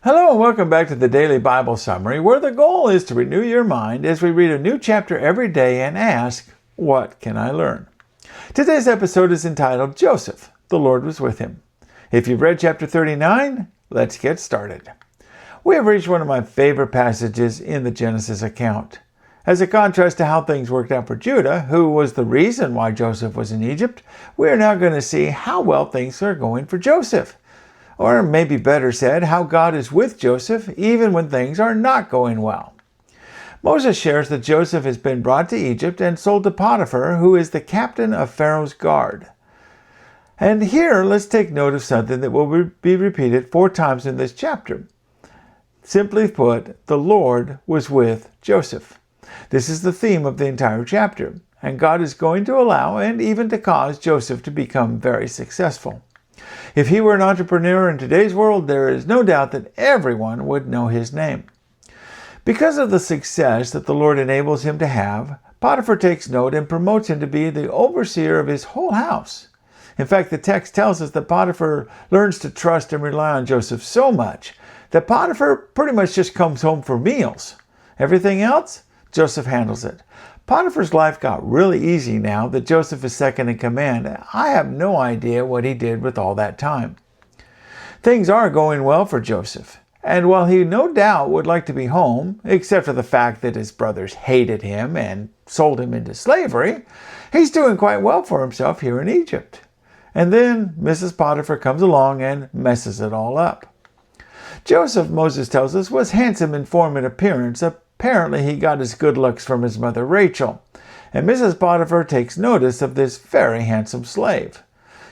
Hello and welcome back to the Daily Bible Summary, where the goal is to renew your mind as we read a new chapter every day and ask, what can I learn? Today's episode is entitled Joseph, the Lord was with him. If you've read chapter 39, let's get started. We have reached one of my favorite passages in the Genesis account. As a contrast to how things worked out for Judah, who was the reason why Joseph was in Egypt, we are now going to see how well things are going for Joseph. Or maybe better said, how God is with Joseph even when things are not going well. Moses shares that Joseph has been brought to Egypt and sold to Potiphar, who is the captain of Pharaoh's guard. And here, let's take note of something that will be repeated 4 times in this chapter. Simply put, the Lord was with Joseph. This is the theme of the entire chapter, and God is going to allow and even to cause Joseph to become very successful. If he were an entrepreneur in today's world, there is no doubt that everyone would know his name. Because of the success that the Lord enables him to have, Potiphar takes note and promotes him to be the overseer of his whole house. In fact, the text tells us that Potiphar learns to trust and rely on Joseph so much that Potiphar pretty much just comes home for meals. Everything else, Joseph handles it. Potiphar's life got really easy now that Joseph is second in command. I have no idea what he did with all that time. Things are going well for Joseph, and while he no doubt would like to be home, except for the fact that his brothers hated him and sold him into slavery, he's doing quite well for himself here in Egypt. And then Mrs. Potiphar comes along and messes it all up. Joseph, Moses tells us, was handsome in form and appearance. Apparently, he got his good looks from his mother Rachel, and Mrs. Potiphar takes notice of this very handsome slave.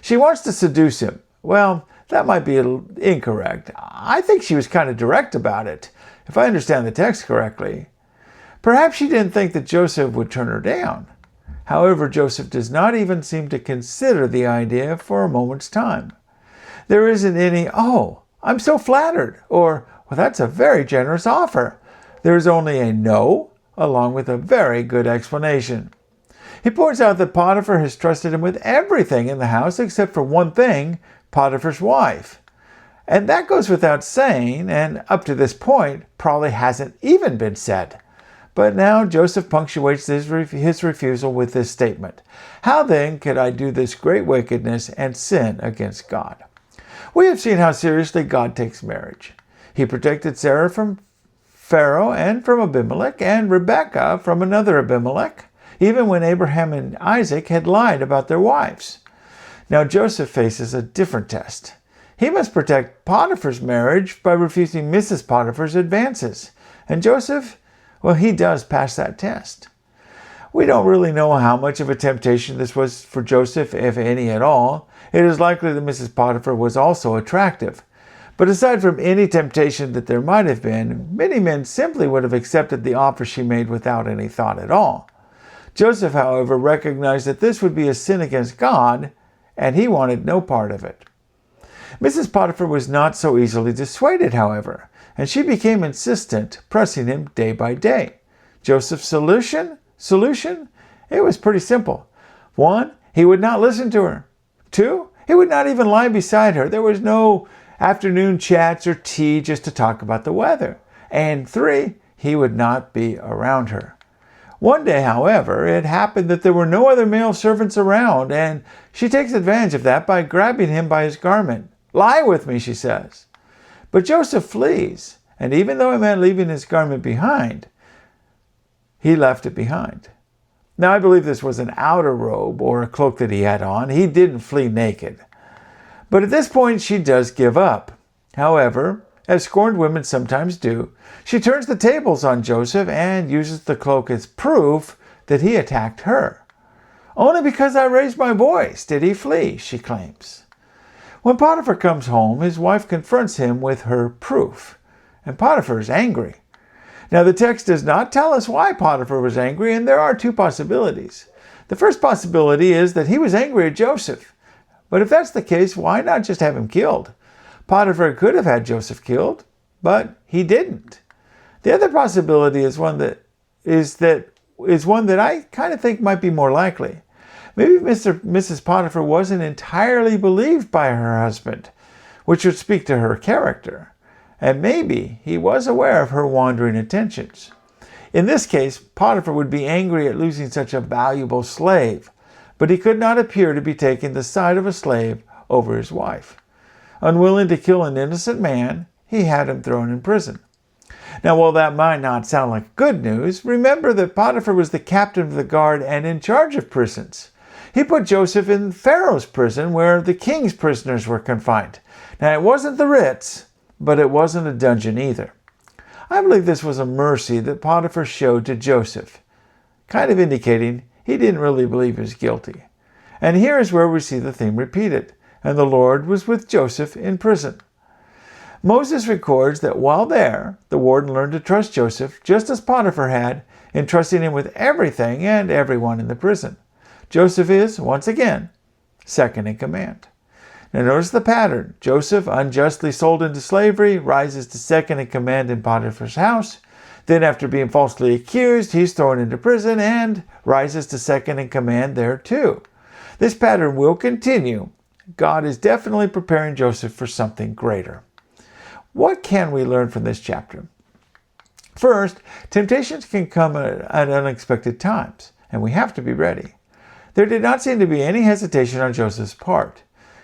She wants to seduce him. Well, that might be incorrect. I think she was kind of direct about it, if I understand the text correctly. Perhaps she didn't think that Joseph would turn her down. However, Joseph does not even seem to consider the idea for a moment's time. There isn't any, "Oh, I'm so flattered," or, "Well, that's a very generous offer." There is only a no, along with a very good explanation. He points out that Potiphar has trusted him with everything in the house except for one thing, Potiphar's wife. And that goes without saying, and up to this point probably hasn't even been said. But now Joseph punctuates his refusal with this statement. How then could I do this great wickedness and sin against God? We have seen how seriously God takes marriage. He protected Sarah from Pharaoh and from Abimelech, and Rebekah from another Abimelech, even when Abraham and Isaac had lied about their wives. Now Joseph faces a different test. He must protect Potiphar's marriage by refusing Mrs. Potiphar's advances. And Joseph, well, he does pass that test. We don't really know how much of a temptation this was for Joseph, if any at all. It is likely that Mrs. Potiphar was also attractive. But aside from any temptation that there might have been, many men simply would have accepted the offer she made without any thought at all. Joseph, however, recognized that this would be a sin against God, and he wanted no part of it. Mrs. Potiphar was not so easily dissuaded, however, and she became insistent, pressing him day by day. Joseph's solution? It was pretty simple. 1, he would not listen to her. 2, he would not even lie beside her. There was no afternoon chats or tea just to talk about the weather. And 3, he would not be around her. One day, however, it happened that there were no other male servants around, and she takes advantage of that by grabbing him by his garment. "Lie with me," she says. But Joseph flees, and even though it meant leaving his garment behind, he left it behind. Now, I believe this was an outer robe or a cloak that he had on. He didn't flee naked. But at this point, she does give up. However, as scorned women sometimes do, she turns the tables on Joseph and uses the cloak as proof that he attacked her. "Only because I raised my voice did he flee," she claims. When Potiphar comes home, his wife confronts him with her proof, and Potiphar is angry. Now, the text does not tell us why Potiphar was angry, and there are 2 possibilities. The first possibility is that he was angry at Joseph. But if that's the case, why not just have him killed? Potiphar could have had Joseph killed, but he didn't. The other possibility is one that I kind of think might be more likely. Maybe Mrs. Potiphar wasn't entirely believed by her husband, which would speak to her character. and maybe he was aware of her wandering attentions. In this case, Potiphar would be angry at losing such a valuable slave, but he could not appear to be taking the side of a slave over his wife. Unwilling to kill an innocent man, he had him thrown in prison. Now, while that might not sound like good news, remember that Potiphar was the captain of the guard and in charge of prisons. He put Joseph in Pharaoh's prison where the king's prisoners were confined. Now, it wasn't the Ritz, but it wasn't a dungeon either. I believe this was a mercy that Potiphar showed to Joseph, kind of indicating he didn't really believe he was guilty. And here is where we see the theme repeated. And the Lord was with Joseph in prison. Moses records that while there, the warden learned to trust Joseph, just as Potiphar had, entrusting him with everything and everyone in the prison. Joseph is, once again, second in command. Now notice the pattern. Joseph, unjustly sold into slavery, rises to second in command in Potiphar's house. Then after being falsely accused, he's thrown into prison and rises to second in command there too. This pattern will continue. God is definitely preparing Joseph for something greater. What can we learn from this chapter? First, temptations can come at unexpected times, and we have to be ready. There did not seem to be any hesitation on Joseph's part.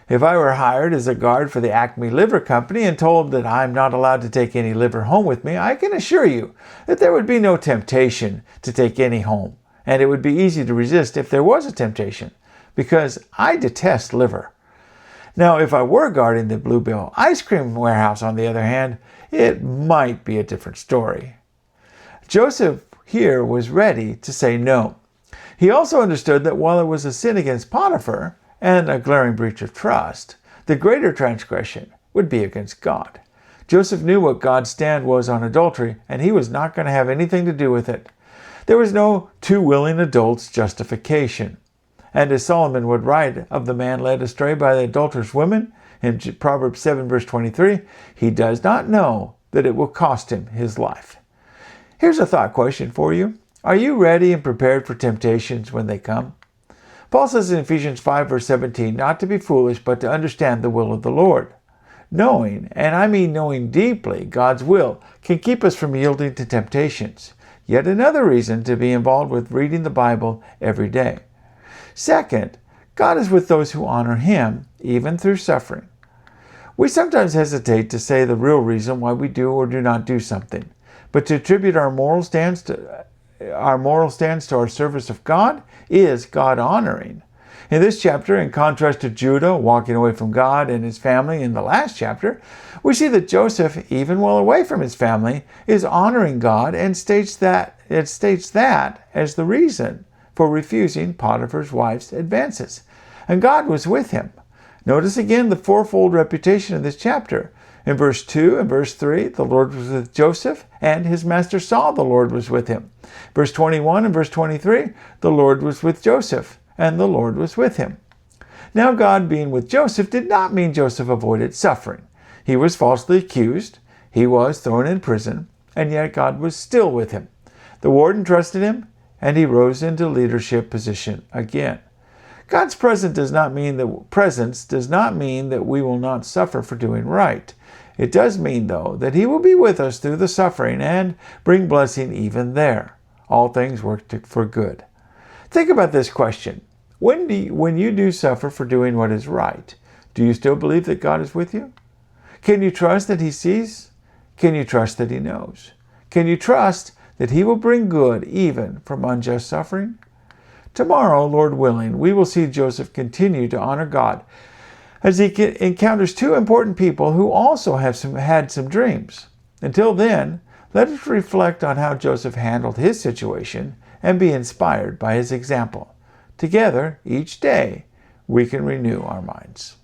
If I were hired as a guard for the Acme Liver Company and told that I'm not allowed to take any liver home with me, I can assure you that there would be no temptation to take any home, and it would be easy to resist if there was a temptation, because I detest liver. Now, if I were guarding the Bluebell ice cream warehouse, on the other hand, it might be a different story. Joseph here was ready to say no. He also understood that while it was a sin against Potiphar and a glaring breach of trust, the greater transgression would be against God. Joseph knew what God's stand was on adultery, and he was not going to have anything to do with it. There was no two willing adults justification. And as Solomon would write of the man led astray by the adulterous woman in Proverbs 7 verse 23, he does not know that it will cost him his life. Here's a thought question for you. Are you ready and prepared for temptations when they come? Paul says in Ephesians 5 verse 17, not to be foolish, but to understand the will of the Lord. Knowing, and I mean knowing deeply, God's will can keep us from yielding to temptations. Yet another reason to be involved with reading the Bible every day. Second, God is with those who honor Him, even through suffering. We sometimes hesitate to say the real reason why we do or do not do something, but to attribute our moral stance to our service of God is God-honoring. In this chapter, in contrast to Judah walking away from God and his family in the last chapter, we see that Joseph, even while away from his family, is honoring God and states that as the reason for refusing Potiphar's wife's advances. And God was with him. Notice again the fourfold reputation of this chapter. In verse 2 and verse 3, the Lord was with Joseph, and his master saw the Lord was with him. Verse 21 and verse 23, the Lord was with Joseph, and the Lord was with him. Now God being with Joseph did not mean Joseph avoided suffering. He was falsely accused, he was thrown in prison, and yet God was still with him. The warden trusted him, and he rose into leadership position again. God's presence does not mean that we will not suffer for doing right. It does mean, though, that He will be with us through the suffering and bring blessing even there. All things work for good. Think about this question. When you do suffer for doing what is right, do you still believe that God is with you? Can you trust that He sees? Can you trust that He knows? Can you trust that He will bring good even from unjust suffering? Tomorrow, Lord willing, we will see Joseph continue to honor God as he encounters two important people who also had some dreams. Until then, let us reflect on how Joseph handled his situation and be inspired by his example. Together, each day, we can renew our minds.